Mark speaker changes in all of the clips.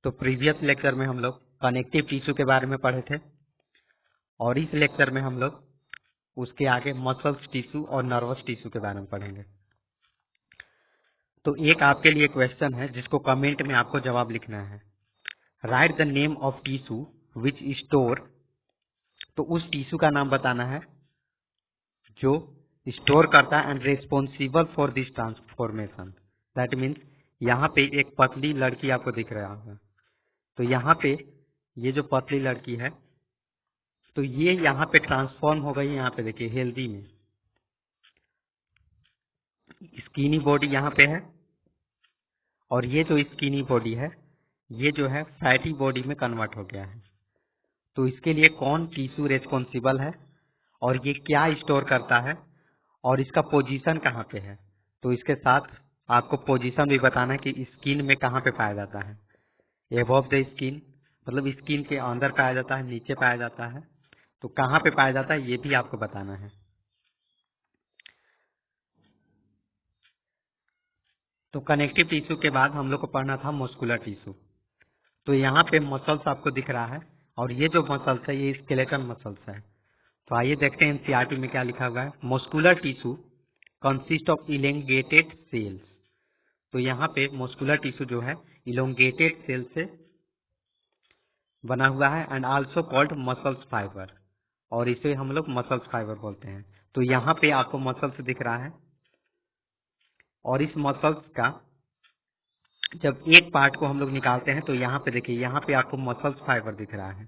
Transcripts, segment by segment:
Speaker 1: तो previous lecture में हम लोग कनेक्टिव टिश्यू के बारे में पढ़े थे और इस लेक्चर में हम लोग उसके आगे मसल्स टिश्यू और नर्वस टिश्यू के बारे में पढ़ेंगे। तो एक आपके लिए क्वेश्चन है जिसको कमेंट में आपको जवाब लिखना है। Right the name of tissue which store, तो उस टिश्यू का नाम बताना है जो स्टोर करता है and responsible for this transformation. That means यहाँ पे एक पतली लड़की आपको दिख रहा होगा, तो यहाँ पे ये जो पतली लड़की है तो ये यहाँ पे ट्रांसफॉर्म हो गई। यहाँ पे देखिए हेल्दी में स्किनी बॉडी यहाँ पे है और ये जो स्किनी बॉडी है ये जो है फैटी बॉडी में कन्वर्ट हो गया है। तो इसके लिए कौन टिश्यू रेस्पॉन्सिबल है और ये क्या स्टोर करता है और इसका पोजीशन कहाँ पे है। तो इसके साथ आपको पोजीशन भी बताना है कि स्किन में कहाँ पे पाया जाता है। एबव द स्किन मतलब स्किन के अंदर पाया जाता है, नीचे पाया जाता है, तो कहाँ पे पाया जाता है ये भी आपको बताना है। तो कनेक्टिव टिश्यू के बाद हम लोग को पढ़ना था मस्कुलर टिश्यू। तो यहाँ पे मसल्स आपको दिख रहा है और ये जो मसल्स है ये स्केलेटन मसल्स है। तो आइए देखते हैं एनसीईआरटी में क्या लिखा हुआ है। Muscular tissue consist of elongated cells. तो यहाँ पे मस्कुलर टिश्यू जो है इलोंगेटेड सेल से बना हुआ है and also called muscles fibre, और इसे हम लोग मसल्स फाइबर बोलते हैं। तो यहाँ पे आपको मसल्स दिख रहा है और इस मसल्स का जब एक पार्ट को हम लोग निकालते हैं तो यहाँ पे देखिए यहाँ पे आपको मसल्स फाइबर दिख रहा है,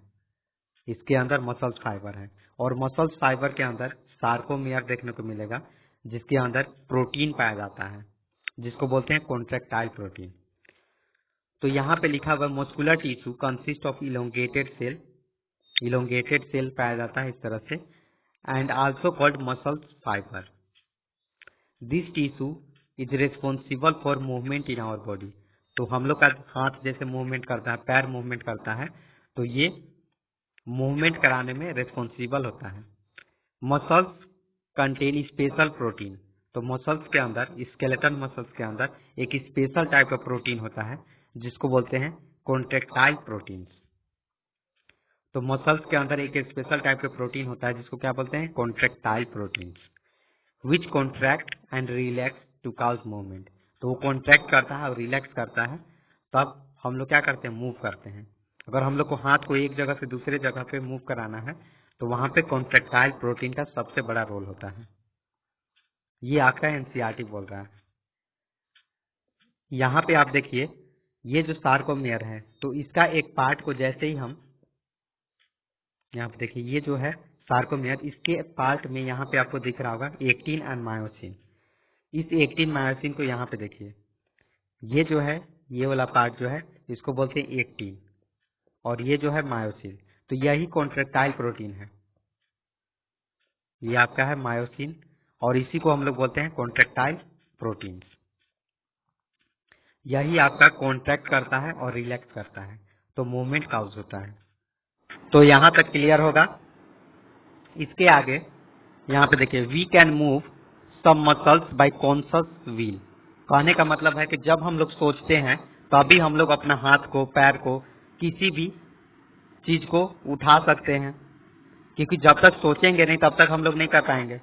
Speaker 1: इसके अंदर मसल्स फाइबर है और मसल्स फाइबर के अंदर सार्कोमियर देखने को मिलेगा जिसके अंदर प्रोटीन पाया जाता है जिसको बोलते हैं कॉन्ट्रैक्टाइल प्रोटीन। तो यहाँ पे लिखा हुआ muscular tissue consist of elongated cell, elongated cell पाया जाता है इस तरह से and also called muscles fiber. This tissue is responsible for movement in our body. तो हम लोग का हाथ जैसे मूवमेंट करता है, पैर मूवमेंट करता है, तो ये मूवमेंट कराने में रिस्पॉन्सिबल होता है। Muscles contain special protein. तो मसल्स के अंदर, स्केलेटन मसल्स के अंदर एक स्पेशल टाइप का प्रोटीन होता है जिसको बोलते हैं कॉन्ट्रैक्टाइल प्रोटीन्स। तो मसल्स के अंदर एक स्पेशल टाइप का प्रोटीन होता है जिसको क्या बोलते हैं contractile proteins, which contract and relax to cause movement. तो वो कॉन्ट्रैक्ट करता है और रिलैक्स करता है, तब हम लोग क्या करते हैं मूव करते हैं। अगर हम लोग को हाथ को एक जगह से दूसरे जगह पे मूव कराना है तो वहां पे कॉन्ट्रैक्टाइल प्रोटीन का सबसे बड़ा रोल होता है। ये आपका एनसीईआरटी बोल रहा है। यहाँ पे आप देखिए ये जो सार्कोमियर है तो इसका एक पार्ट को जैसे ही हम यहाँ पे देखिए ये जो है सार्कोमियर, इसके पार्ट में यहाँ पे आपको दिख रहा होगा एक्टिन एंड मायोसिन। इस एक्टिन मायोसिन को यहाँ पे देखिए ये जो है ये वाला पार्ट जो है इसको बोलते हैं एक्टिन और ये जो है मायोसिन। तो यही कॉन्ट्रैक्टाइल प्रोटीन है, ये आपका है मायोसिन और इसी को हम लोग बोलते हैं कॉन्ट्रैक्टाइल प्रोटीन। यही आपका कॉन्ट्रैक्ट करता है और रिलैक्स करता है, तो मूवमेंट काउज होता है। तो यहाँ तक क्लियर होगा। इसके आगे यहाँ पे देखिए we can move some muscles by conscious will. कहने का मतलब है कि जब हम लोग सोचते हैं तभी हम लोग अपना हाथ को, पैर को, किसी भी चीज को उठा सकते हैं, क्योंकि जब तक सोचेंगे नहीं तब तक हम लोग नहीं कर पाएंगे।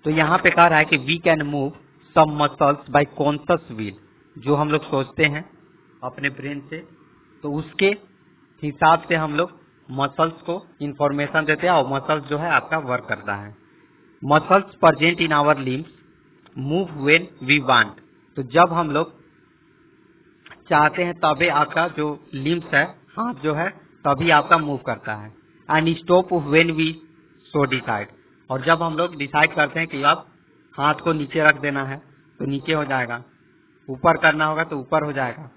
Speaker 1: तो यहाँ पे कह रहा है कि we can move some muscles by conscious will, जो हम लोग सोचते हैं अपने ब्रेन से, तो उसके हिसाब से हम लोग मसल्स को इंफॉर्मेशन देते हैं और मसल्स जो है आपका वर्क करता है। Muscles present in our limbs move when we want. तो जब हम लोग चाहते हैं तभी आपका जो लिम्स है, हाथ जो है, तभी आपका मूव करता है। And stop when we so decide, और जब हम लोग डिसाइड करते हैं कि अब हाथ को नीचे रख देना है तो नीचे हो जाएगा, ऊपर करना होगा तो ऊपर हो जाएगा।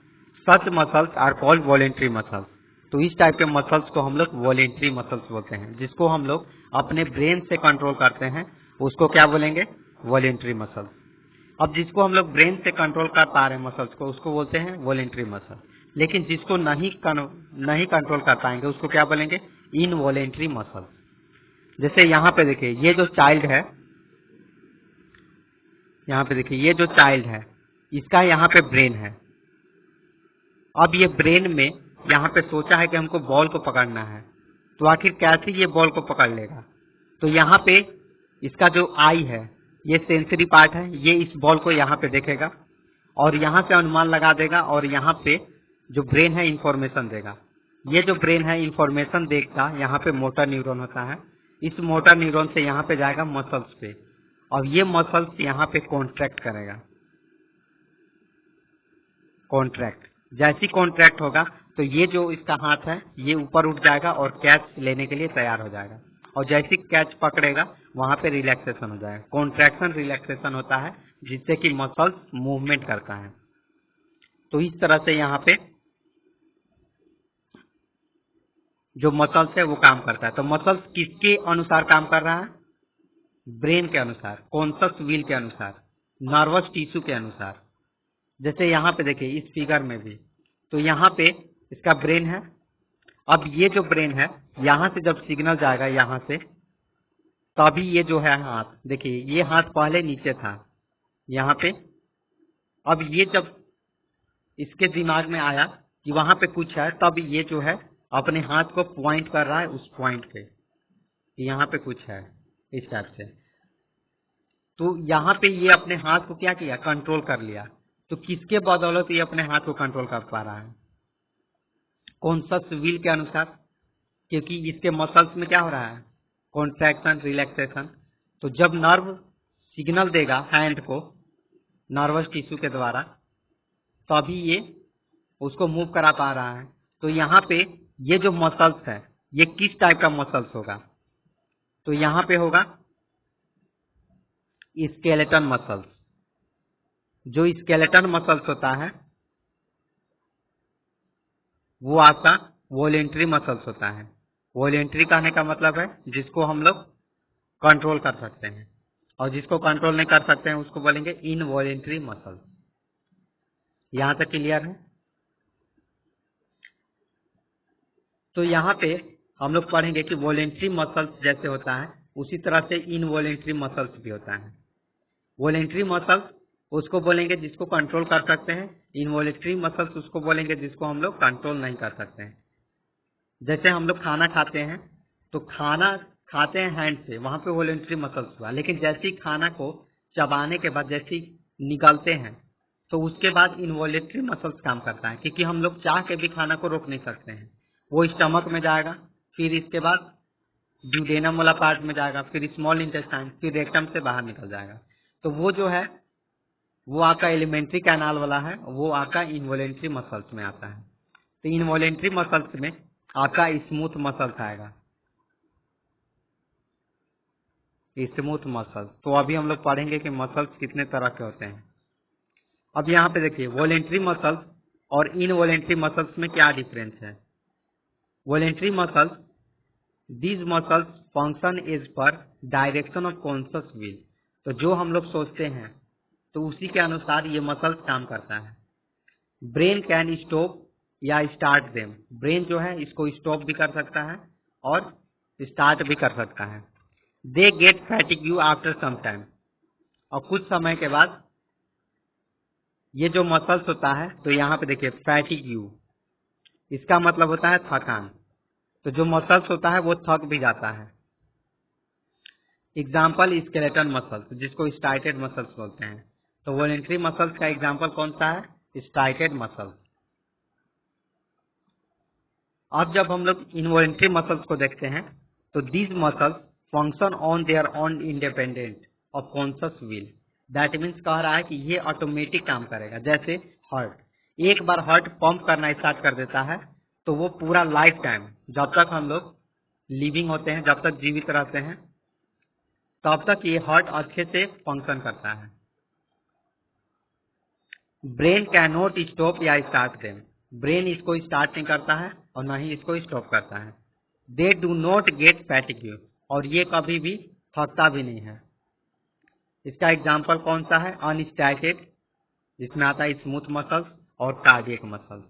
Speaker 1: Such muscles are called voluntary muscles. तो इस टाइप के मसल्स को हम लोग वॉलेंट्री मसल्स बोलते हैं, जिसको हम लोग अपने ब्रेन से कंट्रोल करते हैं उसको क्या बोलेंगे वॉलेंट्री मसल्स। अब जिसको हम लोग ब्रेन से कंट्रोल कर पा रहे हैं मसल्स को उसको बोलते हैं वॉलेंट्री मसल, लेकिन जिसको नहीं कंट्रोल कर पाएंगे उसको क्या बोलेंगे इनवॉलेंट्री मसल। जैसे यहाँ पे देखिए ये जो चाइल्ड है, यहाँ पे देखिए ये जो चाइल्ड है इसका यहाँ पे ब्रेन है। अब ये ब्रेन में यहाँ पे सोचा है कि हमको बॉल को पकड़ना है, तो आखिर कैसे ये बॉल को पकड़ लेगा? तो यहाँ पे इसका जो आई है, ये सेंसरी पार्ट है, ये इस बॉल को यहाँ पे देखेगा और यहाँ से अनुमान लगा देगा और यहाँ पे जो ब्रेन है इंफॉर्मेशन देगा। ये जो ब्रेन है इंफॉर्मेशन देगा, यहाँ पे मोटर न्यूरॉन होता है, इस मोटर न्यूरॉन से यहाँ पे जाएगा मसल्स पे और ये मसल्स यहाँ पे कॉन्ट्रैक्ट करेगा। कॉन्ट्रैक्ट जैसी कॉन्ट्रैक्ट होगा तो ये जो इसका हाथ है ये ऊपर उठ जाएगा और कैच लेने के लिए तैयार हो जाएगा, और जैसी कैच पकड़ेगा वहां पे रिलैक्सेशन हो जाएगा। कॉन्ट्रैक्शन रिलैक्सेशन होता है जिससे कि मसल्स मूवमेंट करता है। तो इस तरह से यहाँ पे जो मसल्स है वो काम करता है। तो मसल्स किसके अनुसार काम कर रहा है? ब्रेन के अनुसार, कॉन्शस विल के अनुसार, नर्वस टिश्यू के अनुसार। जैसे यहाँ पे देखिए इस फिगर में भी, तो यहाँ पे इसका ब्रेन है। अब ये जो ब्रेन है, यहाँ से जब सिग्नल जाएगा यहाँ से, तभी ये जो है हाथ, देखिए ये हाथ पहले नीचे था यहाँ पे, अब ये जब इसके दिमाग में आया कि वहां पे कुछ है, तब ये जो है अपने हाथ को पॉइंट कर रहा है उस पॉइंट पे, यहाँ पे कुछ है इस टाइप से। तो यहाँ पे ये अपने हाथ को क्या किया? कंट्रोल कर लिया। तो किसके बदौलत ये अपने हाथ को कंट्रोल कर पा रहा है? कॉन्शस विल के अनुसार, क्योंकि इसके मसल्स में क्या हो रहा है? Contraction relaxation. तो जब नर्व सिग्नल देगा हैंड को नर्वस टिश्यू के द्वारा, तभी ये उसको मूव करा पा रहा है। तो यहाँ पे ये जो मसल्स है ये किस टाइप का मसल्स होगा? तो यहाँ पे होगा स्केलेटन मसल्स। जो स्केलेटन मसल्स होता है वो आपका वॉलेंट्री मसल्स होता है। वॉलेंट्री कहने का मतलब है जिसको हम लोग कंट्रोल कर सकते हैं, और जिसको कंट्रोल नहीं कर सकते हैं उसको बोलेंगे इनवॉलेंट्री मसल्स। यहां तक क्लियर है? तो यहाँ पे हम लोग पढ़ेंगे कि वॉलेंट्री मसल्स जैसे होता है उसी तरह से इनवॉलेंट्री मसल्स भी होता है। वॉलेंट्री मसल्स उसको बोलेंगे जिसको कंट्रोल कर सकते हैं, इनवॉलेंट्री मसल्स उसको बोलेंगे जिसको हम लोग कंट्रोल नहीं कर सकते हैं। जैसे हम लोग खाना खाते हैं, तो खाना खाते हैं हैंड से, वहां पे वॉलेंट्री मसल्स हुआ, लेकिन जैसे ही खाना को चबाने के बाद जैसे ही निकालते हैं तो उसके बाद इनवॉलेंट्री मसल्स काम करता है, क्योंकि हम लोग चाह के भी खाना को रोक नहीं सकते हैं। वो स्टमक में जाएगा, फिर इसके बाद ड्यूडेनम वाला पार्ट में जाएगा, फिर स्मॉल इंटेस्टाइन, फिर रेक्टम से बाहर निकल जाएगा। तो वो जो है वो आपका एलिमेंट्री कैनाल वाला है, वो आपका इनवॉलेंट्री मसल्स में आता है। तो इनवॉलेंट्री मसल्स में आपका स्मूथ मसल्स आएगा, स्मूथ मसल्स। तो अभी हम लोग पढ़ेंगे कि मसल्स कितने तरह के होते हैं। अब यहाँ पे देखिए वॉलेंट्री मसल्स और इनवॉलेंट्री मसल्स में क्या डिफरेंस है। Voluntary muscles, these muscles function as per direction of conscious will. तो जो हम लोग सोचते हैं तो उसी के अनुसार ये मसल्स काम करता है। ब्रेन कैन स्टॉप या स्टार्ट देम। ब्रेन जो है इसको स्टॉप भी कर सकता है और स्टार्ट भी कर सकता है। They get fatigue after some time. और कुछ समय के बाद ये जो मसल्स होता है, तो यहाँ पे देखिए फैटिग्यू, इसका मतलब होता है थकान। तो जो मसल्स होता है वो थक भी जाता है। एग्जाम्पल स्केलेटन मसल्स, जिसको स्टाइटेड मसल्स बोलते हैं। तो वॉलेंट्री मसल्स का एग्जाम्पल कौन सा है? स्टाइटेड मसल्स। अब जब हम लोग इनवॉलेंट्री मसल्स को देखते हैं, तो these muscles function on their own independent of conscious will. That means कह रहा है कि ये ऑटोमेटिक काम करेगा। जैसे हार्ट, एक बार हार्ट पंप करना स्टार्ट कर देता है तो वो पूरा लाइफ टाइम, जब तक हम लोग लिविंग होते हैं, जब तक जीवित रहते हैं, तब तक ये हार्ट अच्छे से फंक्शन करता है। ब्रेन कैन नॉट स्टॉप या स्टार्ट देम। ब्रेन इसको स्टार्ट नहीं करता है और न ही इसको स्टॉप करता है। They do not gate fatigue, और ये कभी भी थकता भी नहीं है। इसका एग्जाम्पल कौन सा है? अनस्टाइटेड, जिसमें आता है स्मूथ मसल्स और कार्डियक मसल्स।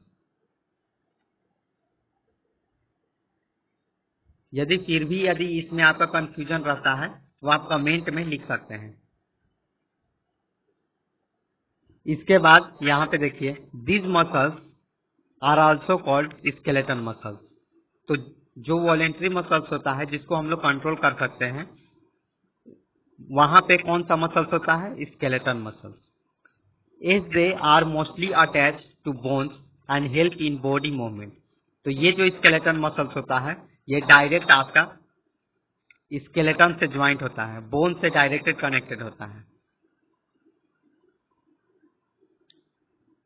Speaker 1: यदि फिर भी यदि इसमें आपका कंफ्यूजन रहता है तो आप कमेंट में लिख सकते हैं। इसके बाद यहाँ पे देखिए, this muscles are also called skeleton muscles. तो जो वॉलेंट्री मसल्स होता है जिसको हम लोग कंट्रोल कर सकते हैं, वहां पे कौन सा मसल्स होता है? Skeleton muscles. As they are mostly attach to bones and help in body movement. तो ये जो स्केलेटन मसल्स होता है ये डायरेक्ट आपका स्केलेटन से ज्वाइंट होता है, बोन से डायरेक्टेड कनेक्टेड होता है।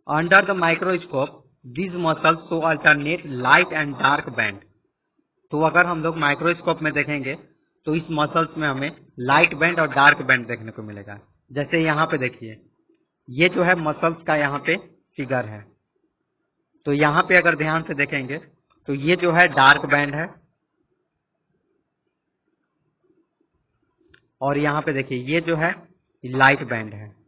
Speaker 1: Under the microscope these muscles show alternate light and dark band। तो अगर हम लोग माइक्रोस्कोप में देखेंगे तो इस मसल्स में हमें लाइट बैंड और डार्क बैंड देखने को मिलेगा। जैसे यहाँ पे देखिए, ये जो है मसल्स का यहाँ पे फिगर है। तो यहाँ पे अगर ध्यान से देखेंगे तो ये जो है डार्क बैंड है, और यहाँ पे देखिए ये जो है लाइट बैंड है।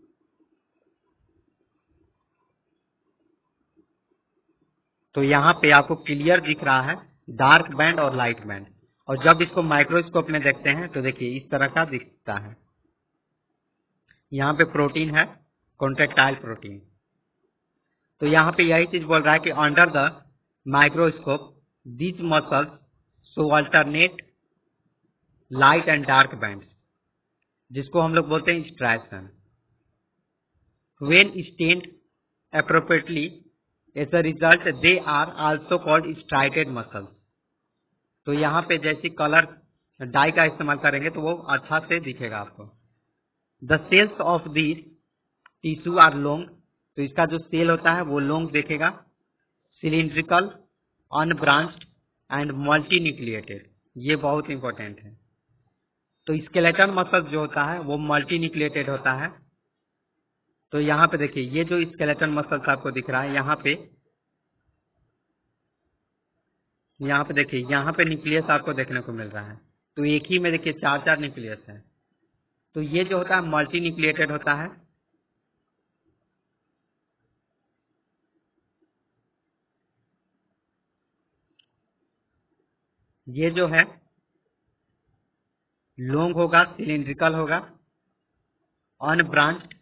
Speaker 1: तो यहाँ पे आपको क्लियर दिख रहा है डार्क बैंड और लाइट बैंड। और जब इसको माइक्रोस्कोप में देखते हैं तो देखिए इस तरह का दिखता है। यहाँ पे प्रोटीन है, कॉन्ट्रैक्टाइल प्रोटीन। तो यहाँ पे यही चीज बोल रहा है कि under the microscope this muscles show alternate light and dark band, जिसको हम लोग बोलते हैं striation. When stained appropriately as a result they are also called striated muscles। तो यहाँ पे जैसी कलर डाई का इस्तेमाल करेंगे तो वो अच्छा से दिखेगा आपको। The cells of this tissue are long. तो इसका जो सेल होता है वो लॉन्ग देखेगा, सिलिंड्रिकल, अनब्रांच्ड एंड मल्टीन्यूक्लिएटेड। ये बहुत इंपॉर्टेंट है। तो स्केलेटन मसल जो होता है वो मल्टीन्यूक्लिएटेड होता है। तो यहाँ पे देखिए ये जो स्केलेटन मसल्स आपको दिख रहा है, यहाँ पे देखिए यहाँ पे न्यूक्लियस आपको देखने को मिल रहा है। तो एक ही में देखिए चार चार न्यूक्लियस है। तो ये जो होता है मल्टी न्यूक्लिएटेड होता है। ये जो है लॉन्ग होगा, सिलिंड्रिकल होगा, अनब्रांच्ड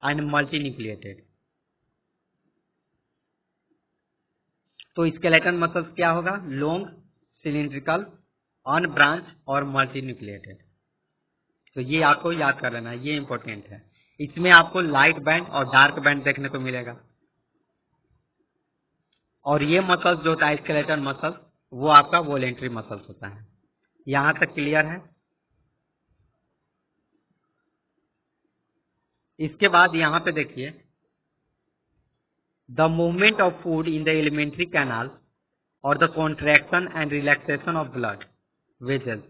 Speaker 1: एंड मल्टी न्यूक्लिएटेड। तो स्केलेटन मसल्स क्या होगा? लॉन्ग, सिलिंड्रिकल, अनब्रांच और मल्टी न्यूक्लिएटेड। तो ये आपको याद कर लेना, ये इंपॉर्टेंट है। इसमें आपको लाइट बैंड और डार्क बैंड देखने को मिलेगा। और ये मसल्स जो होता है स्केलेटन मसल्स, वो आपका वॉलेंट्री मसल्स होता है। यहां तक क्लियर है? इसके बाद यहाँ पे देखिए, the movement of food in the alimentary canal और the contraction and relaxation of blood vessels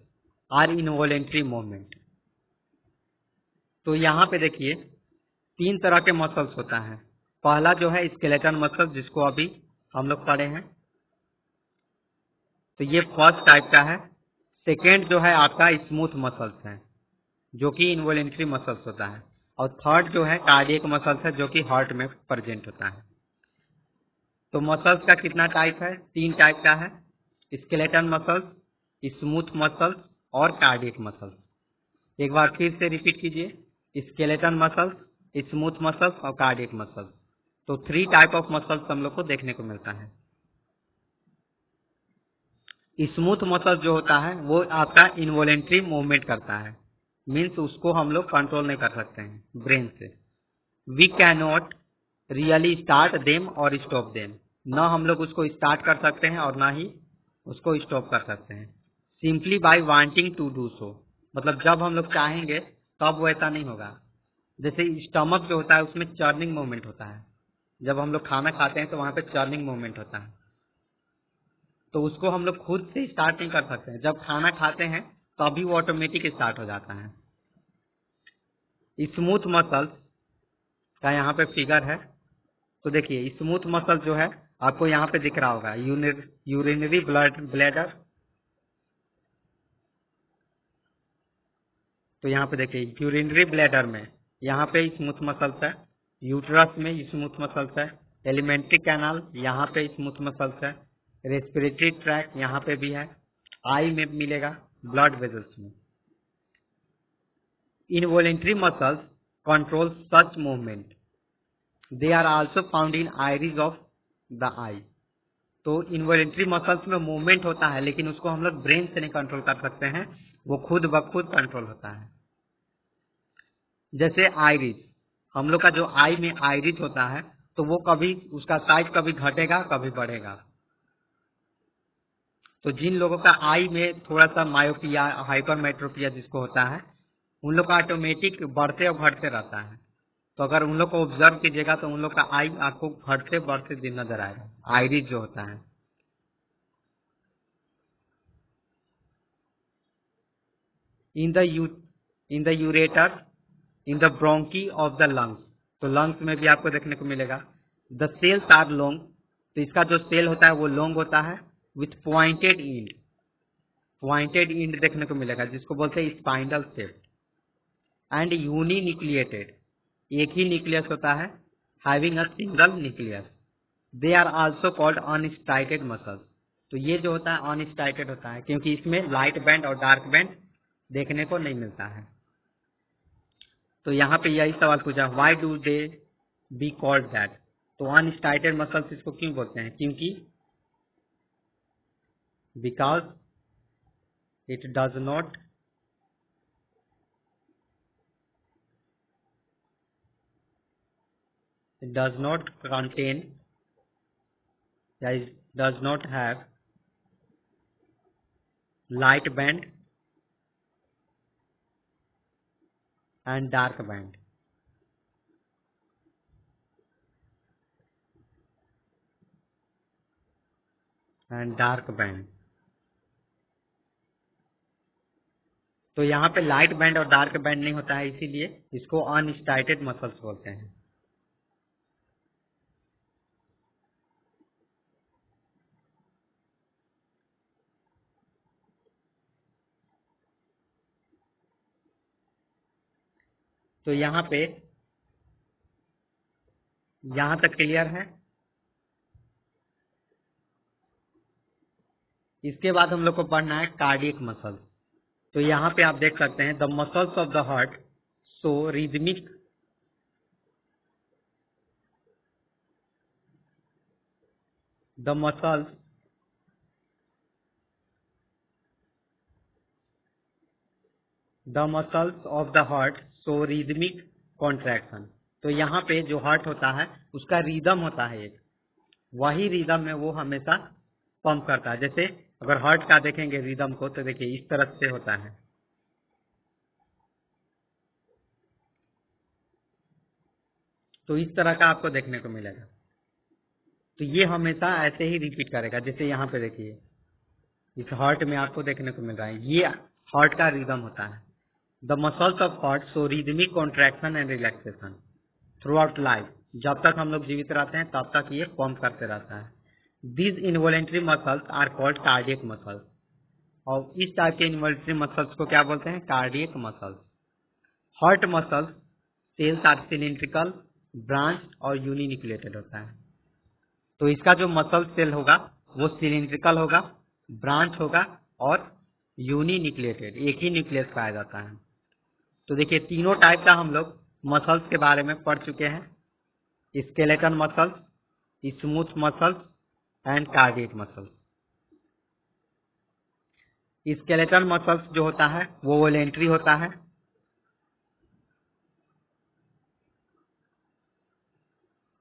Speaker 1: are involuntary movement. तो यहाँ पे देखिए तीन तरह के मसल्स होता है। पहला जो है स्केलेटन मसल, जिसको अभी हम लोग पढ़े हैं, तो ये फर्स्ट टाइप का है। सेकेंड जो है आपका स्मूथ मसल्स है, जो कि इनवॉलेंट्री मसल्स होता है। और थर्ड जो है कार्डियक मसल्स है, जो कि हार्ट में प्रेजेंट होता है। तो मसल्स का कितना टाइप है? तीन टाइप का है, स्केलेटन मसल्स, स्मूथ मसल्स और कार्डियक मसल्स। एक बार फिर से रिपीट कीजिए, स्केलेटन मसल्स, स्मूथ मसल्स और कार्डियक मसल्स। तो थ्री टाइप ऑफ मसल्स हम लोग को देखने को मिलता है। स्मूथ मसल जो होता है वो आपका इनवॉलेंट्री मूवमेंट करता है, मीन्स उसको हम लोग कंट्रोल नहीं कर सकते हैं ब्रेन से। We can not really start them और स्टॉप देम। न हम लोग उसको स्टार्ट कर सकते हैं और ना ही उसको स्टॉप कर सकते हैं। Simply by wanting to do so, मतलब जब हम लोग चाहेंगे तब वो ऐसा नहीं होगा। जैसे स्टमक जो होता है उसमें चर्निंग मूवमेंट होता है। जब हम लोग खाना खाते हैं तो वहां पे चर्निंग मूवमेंट होता है। तो उसको हम लोग खुद से स्टार्ट नहीं कर सकते हैं। जब खाना खाते हैं तभी वो ऑटोमेटिक स्टार्ट हो जाता है। स्मूथ मसल्स का यहाँ पे फिगर है। तो देखिए स्मूथ मसल जो है आपको यहाँ पे दिख रहा होगा, यूरिनरी ब्लैडर। तो यहाँ पे देखिए यूरिनरी ब्लैडर में यहाँ पे स्मूथ मसल्स है, यूट्रस में स्मूथ मसल्स है, एलिमेंट्री कैनाल यहाँ पे स्मूथ मसल्स है, रेस्पिरेटरी ट्रैक यहाँ पे भी है, आई में मिलेगा, ब्लड वेजल्स में। Involuntary muscles control such movement. They are also found in iris of the eye. तो इन्वॉलेंट्री मसल्स में मूवमेंट होता है, लेकिन उसको हम लोग ब्रेन से नहीं कंट्रोल कर सकते हैं, वो खुद ब खुद कंट्रोल होता है। जैसे आइरिस, हम लोग का जो आई में आइरिस होता है, तो वो कभी उसका साइज कभी घटेगा कभी बढ़ेगा। तो जिन लोगों का आई में थोड़ा सा मायोपिया, हाइपरमेट्रोपिया जिसको होता है, उन लोग का ऑटोमेटिक बढ़ते और घटते रहता है। तो अगर उन लोग को ऑब्जर्व कीजिएगा तो उन लोग का आई आपको घटते बढ़ते दिन नजर आएगा, आइरिस जो होता है। In the ureter, in the bronchi of the lungs, तो लंग्स में भी आपको देखने को मिलेगा। द सेल्स आर लॉन्ग, तो इसका जो सेल होता है वो लॉन्ग होता है, with pointed end, pointed end देखने को मिलेगा जिसको बोलते हैं स्पाइंडल सेप। एंड यूनिन्यूक्लिएटेड, एक ही न्यूक्लियस होता है, having a single nucleus. They are also called unstriated muscles, तो ये जो होता है अनस्टाइटेड होता है क्योंकि इसमें लाइट बैंड और डार्क बैंड देखने को नहीं मिलता है। तो यहाँ पे यही सवाल पूछा, why do they be called that, तो अनस्टाइटेड मसल्स इसको क्यों बोलते हैं? क्योंकि because it does not contain या it does not have light band and dark band। तो यहाँ पे लाइट बैंड और डार्क बैंड नहीं होता है, इसीलिए इसको अनस्टाइटेड मसल्स बोलते हैं। तो यहाँ पे यहाँ तक क्लियर है। इसके बाद हम लोग को पढ़ना है कार्डियक मसल। तो यहाँ पे आप देख सकते हैं, the muscles of the heart so rhythmic the muscles of the heart so rhythmic contraction. तो यहाँ पे जो हार्ट होता है उसका रिदम होता है एक, वही रिदम में वो हमेशा पंप करता है। जैसे अगर हार्ट का देखेंगे रिदम को, तो देखिए इस तरह से होता है, तो इस तरह का आपको देखने को मिलेगा। तो ये हमेशा ऐसे ही रिपीट करेगा। जैसे यहाँ पे देखिए इस हार्ट में आपको देखने को मिल रहा है, ये हार्ट का रिदम होता है। The muscles of heart so rhythmic contraction and relaxation through out life, जब तक हम लोग जीवित रहते हैं तब तक ये पंप करते रहता है। These involuntary muscles are called cardiac muscles, और इस टाइप के इनवॉलेंट्री मसल्स को क्या बोलते हैं? Cardiac muscles. Heart muscles cells are cylindrical, branch और यूनिन्यूक्लिएटेड होता है। तो इसका जो मसल सेल होगा वो सिलिंड्रिकल होगा, ब्रांच होगा और यूनिन्यूक्लिएटेड, एक ही न्यूक्लियस पाया जाता है। तो देखिए तीनों टाइप का हम लोग मसल्स के बारे में पढ़ चुके हैं, skeleton muscles, smooth muscles and cardiac muscles. Skeleton muscles जो होता है वो वॉलेंट्री होता है,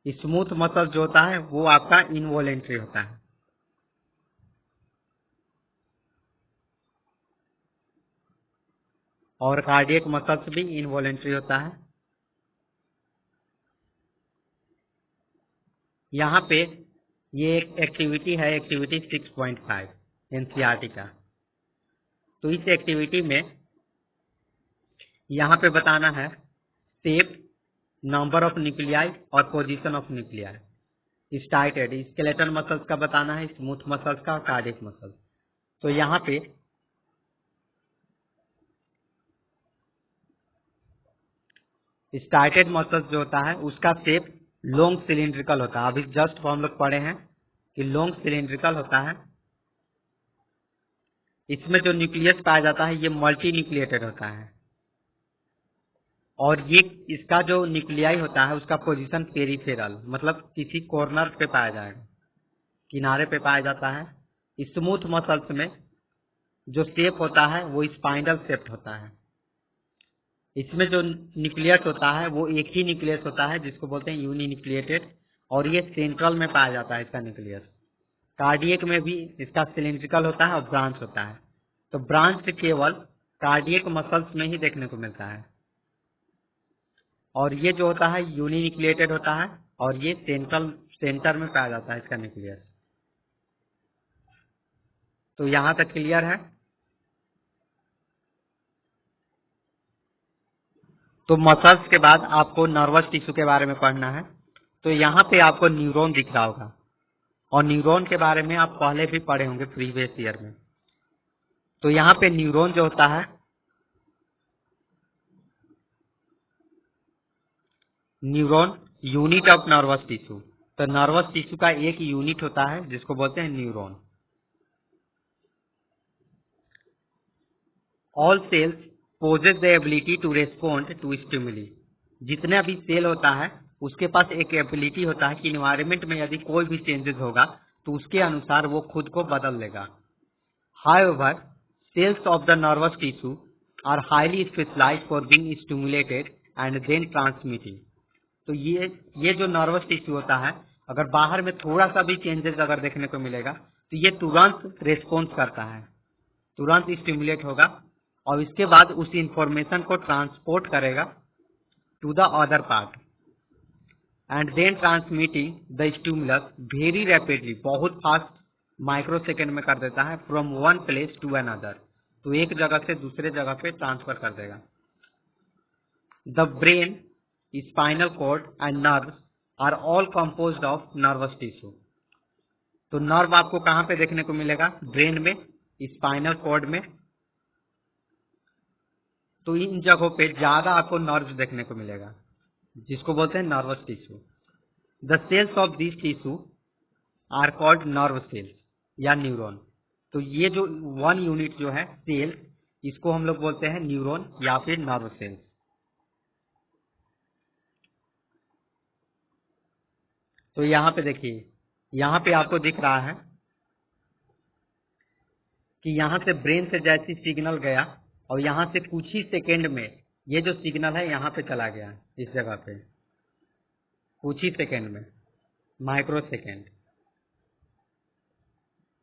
Speaker 1: स्मूथ मसल जो होता है वो आपका इनवॉलेंट्री होता है, और कार्डियक मसल्स भी इनवॉलेंट्री होता है। यहाँ पे ये एक एक्टिविटी है, एक्टिविटी 6.5 एनसीईआरटी का। तो इस एक्टिविटी में यहाँ पे बताना है शेप, नंबर ऑफ न्यूक्लियाई और position of nuclei. Started skeleton muscles का बताना है, स्मूथ मसल्स का और कार्डियक मसल्स। तो यहाँ पे स्टार्टेड मसल्स जो होता है उसका शेप लॉन्ग सिलिंड्रिकल होता है। अभी जस्ट हम लोग पढ़े हैं कि लॉन्ग सिलिंड्रिकल होता है। इसमें जो न्यूक्लियस पाया जाता है ये मल्टी न्यूक्लिएटेड होता है, और ये इसका जो न्यूक्लियाई होता है उसका पोजीशन पेरिफेरल, मतलब किसी कॉर्नर पे पाया जाएगा। किनारे पे पाया जाता है। स्मूथ मसल्स में जो शेप होता है वो स्पाइनल शेप होता है। इसमें जो न्यूक्लियस होता है वो एक ही न्यूक्लियस होता है जिसको बोलते हैं यूनिन्यूक्लिएटेड, और ये सेंट्रल में पाया जाता है इसका न्यूक्लियस। कार्डियक में भी इसका सिलिंड्रिकल होता है और ब्रांच होता है। तो ब्रांच केवल कार्डियक मसल्स में ही देखने को मिलता है, और ये जो होता है यूनिन्यूक्लिएटेड होता है, और ये सेंटर में पाया जाता है इसका न्यूक्लियस। तो यहां तक क्लियर है। तो मसल्स के बाद आपको नर्वस टिश्यू के बारे में पढ़ना है। तो यहाँ पे आपको न्यूरॉन दिख रहा होगा, और न्यूरॉन के बारे में आप पहले भी पढ़े होंगे प्रीवियस ईयर में। तो यहाँ पे न्यूरॉन जो होता है, neuron unit of nervous tissue. तो नर्वस टिश्यू का एक यूनिट होता है जिसको बोलते हैं neuron. All cells possess the ability to respond to stimuli. जितना भी सेल होता है उसके पास एक एबिलिटी होता है कि इन्वायरमेंट में यदि कोई भी चेंजेस होगा तो उसके अनुसार वो खुद को बदल लेगा। However cells of the nervous tissue are highly specialised for being stimulated and then transmitting. तो ये जो नर्वस टिश्यू होता है, अगर बाहर में थोड़ा सा भी चेंजेस अगर देखने को मिलेगा तो ये तुरंत रेस्पॉन्स करता है, तुरंत स्टिमुलेट होगा, और इसके बाद उस इंफॉर्मेशन को ट्रांसपोर्ट करेगा to the other part and then transmitting the stimulus very rapidly, बहुत फास्ट माइक्रोसेकेंड में कर देता है, from one place to another. तो एक जगह से दूसरे जगह पे ट्रांसफर कर देगा। The brain, spinal cord and nerves are all composed of nervous tissue. तो नर्व आपको कहाँ पे देखने को मिलेगा? ब्रेन में, स्पाइनल कॉर्ड में। तो इन जगहों पे ज्यादा आपको नर्व्स देखने को मिलेगा जिसको बोलते हैं nervous tissue. The cells of this tissue are called nerve cells या न्यूरॉन। तो ये जो वन यूनिट जो है सेल, इसको हम लोग बोलते हैं न्यूरॉन या फिर नर्व सेल्स। तो यहाँ पे देखिए, यहाँ पे आपको दिख रहा है कि यहाँ से ब्रेन से जैसी सिग्नल गया और यहाँ से कुछ ही सेकेंड में ये जो सिग्नल है यहाँ पे चला गया, इस जगह पे, कुछ ही सेकेंड में, माइक्रो सेकेंड।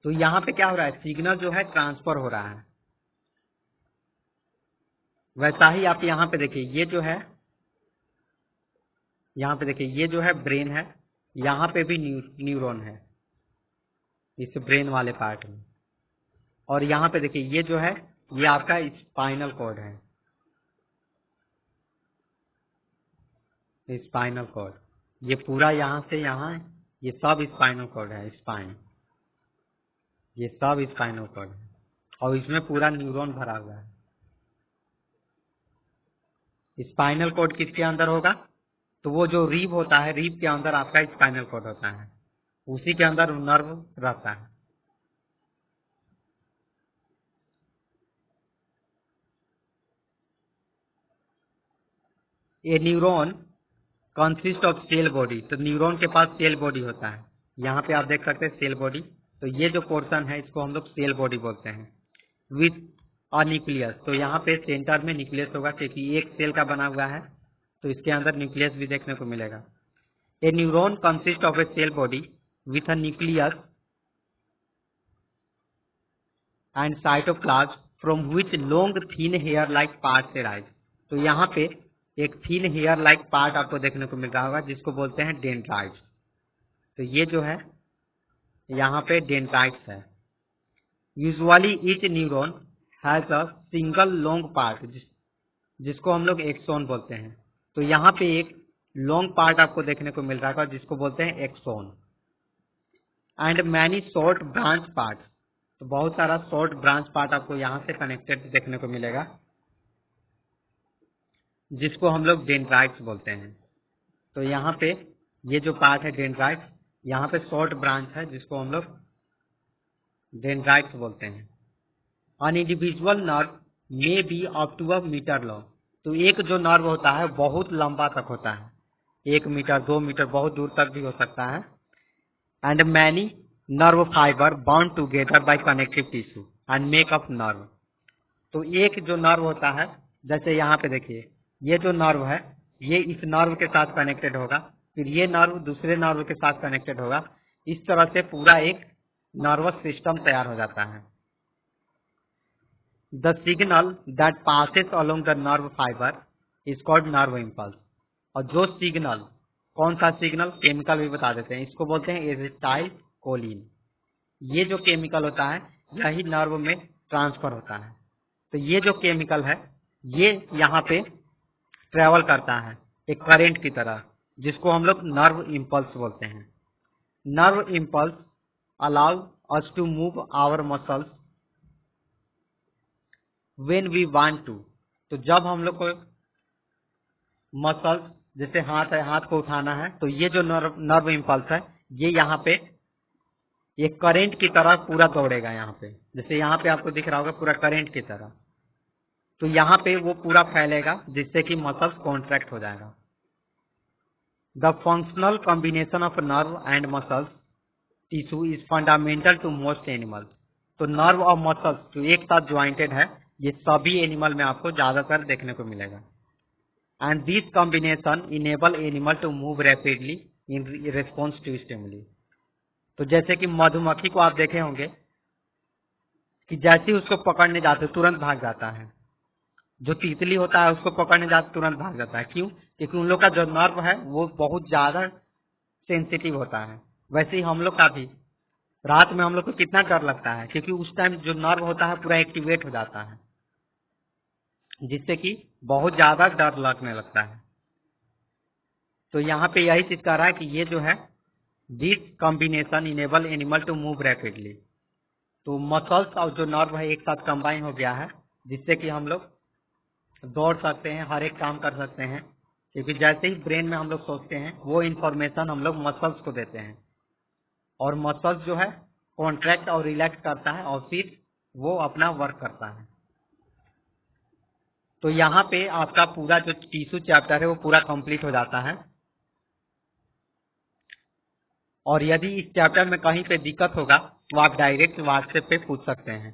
Speaker 1: तो यहाँ पे क्या हो रहा है? सिग्नल जो है ट्रांसफर हो रहा है। वैसा ही आप यहाँ पे देखिए, ये जो है, यहाँ पे देखिए, ये जो है ब्रेन है, यहाँ पे भी न्यूरॉन है इस ब्रेन वाले पार्ट में, और यहाँ पे देखिए ये जो है ये आपका स्पाइनल कॉर्ड है, स्पाइनल कॉर्ड, ये पूरा यहाँ से यहाँ, ये सब स्पाइनल कॉर्ड है, स्पाइन, ये सब स्पाइनल कॉर्ड है, और इसमें पूरा न्यूरॉन भरा हुआ है। स्पाइनल कॉर्ड किसके अंदर होगा? तो वो जो रीब होता है, रीब के अंदर आपका स्पाइनल कॉर्ड होता है, उसी के अंदर नर्व रहता है। A neuron consist of cell body. तो न्यूरॉन के पास सेल बॉडी होता है, यहाँ पे आप देख सकते हैं सेल बॉडी। तो ये जो पोर्शन है इसको हम लोग सेल बॉडी बोलते हैं। विथ अ न्यूक्लियस, तो यहाँ पे सेंटर में न्यूक्लियस होगा क्योंकि एक सेल का बना हुआ है, तो इसके अंदर न्यूक्लियस भी देखने को मिलेगा। A neuron consist of a cell body with a nucleus and cytoplasm from which long thin hair like parts arise. तो यहाँ पे एक थिन हेयर लाइक पार्ट आपको देखने को मिल रहा होगा जिसको बोलते हैं डेंड्राइट्स। तो ये जो है यहाँ पे डेंड्राइट्स है। Usually each neuron has a single long part जिसको हम लोग एक्सोन बोलते हैं। तो यहाँ पे एक लॉन्ग पार्ट आपको देखने को मिल रहा होगा जिसको बोलते हैं axon, and many short branch part. तो बहुत सारा शॉर्ट ब्रांच पार्ट आपको यहाँ से कनेक्टेड देखने को मिलेगा जिसको हम लोग डेंड्राइट्स बोलते हैं। तो यहाँ पे ये जो पार्ट है डेंड्राइट्स, यहाँ पे शॉर्ट ब्रांच है जिसको हम लोग डेंड्राइट्स बोलते हैं। An individual nerve may be up to a metre long. तो एक जो नर्व होता है बहुत लंबा तक होता है, 1 मीटर 2 मीटर बहुत दूर तक भी हो सकता है। And many nerve fiber bound together by connective tissue and make up nerve। तो एक जो नर्व होता है, जैसे यहाँ पे देखिए, ये जो नर्व है ये इस नर्व के साथ कनेक्टेड होगा, फिर ये नर्व दूसरे नर्व के साथ कनेक्टेड होगा। इस तरह से पूरा एक नर्वस सिस्टम तैयार हो जाता है। The signal that passes along the nerve fibre is called nerve impulse. और जो सिग्नल, कौन सा सिग्नल, केमिकल भी बता देते हैं, इसको बोलते हैं एसिटाइल कोलिन। ये जो केमिकल होता है यही नर्व में ट्रांसफर होता है। तो ये जो केमिकल है ये यहाँ पे ट्रेवल करता है एक करंट की तरह, जिसको हम लोग नर्व इम्पल्स बोलते हैं। Nerve impulse allow us to move our muscles when we want to. तो जब हम लोग को मसल्स, जैसे हाथ है, हाथ को उठाना है, तो ये जो नर्व इम्पल्स है ये यहाँ पे ये करंट की तरह पूरा दौड़ेगा यहाँ पे। जैसे यहाँ पे आपको दिख रहा होगा पूरा करंट की तरह, तो यहाँ पे वो पूरा फैलेगा जिससे कि मसल्स कॉन्ट्रैक्ट हो जाएगा। The functional combination of nerve and muscles tissue is fundamental to most animals. तो नर्व और मसल्स जो एक साथ ज्वाइंटेड है, ये सभी एनिमल में आपको ज्यादातर देखने को मिलेगा। And this combination enable animal to move rapidly in response to stimuli. तो जैसे कि मधुमक्खी को आप देखे होंगे कि जैसे ही उसको पकड़ने जाते तुरंत भाग जाता है। जो तितली होता है उसको पकड़ने जाते तुरंत भाग जाता है। क्यों? क्योंकि उन लोग का जो नर्व है वो बहुत ज्यादा सेंसिटिव होता है। वैसे ही हम लोग का भी रात में हम लोग को कितना डर लगता है, क्योंकि उस टाइम जो नर्व होता है पूरा एक्टिवेट हो जाता है, जिससे कि बहुत ज्यादा डर लगने लगता है। तो यहाँ पे यही चीज कह रहा है कि ये जो है this combination enable animal to move rapidly. तो मसल्स और जो नर्व है एक साथ कंबाइन हो गया है, जिससे कि हम लोग दौड़ सकते हैं, हर एक काम कर सकते हैं। क्योंकि जैसे ही ब्रेन में हम लोग सोचते हैं वो इन्फॉर्मेशन हम लोग मसल्स को देते हैं, और मसल्स जो है कॉन्ट्रैक्ट और रिलैक्स करता है और फिर वो अपना वर्क करता है। तो यहाँ पे आपका पूरा जो टिश्यू चैप्टर है वो पूरा कंप्लीट हो जाता है। और यदि इस चैप्टर में कहीं पे दिक्कत होगा तो आप डायरेक्ट व्हाट्सएप पे पूछ सकते हैं।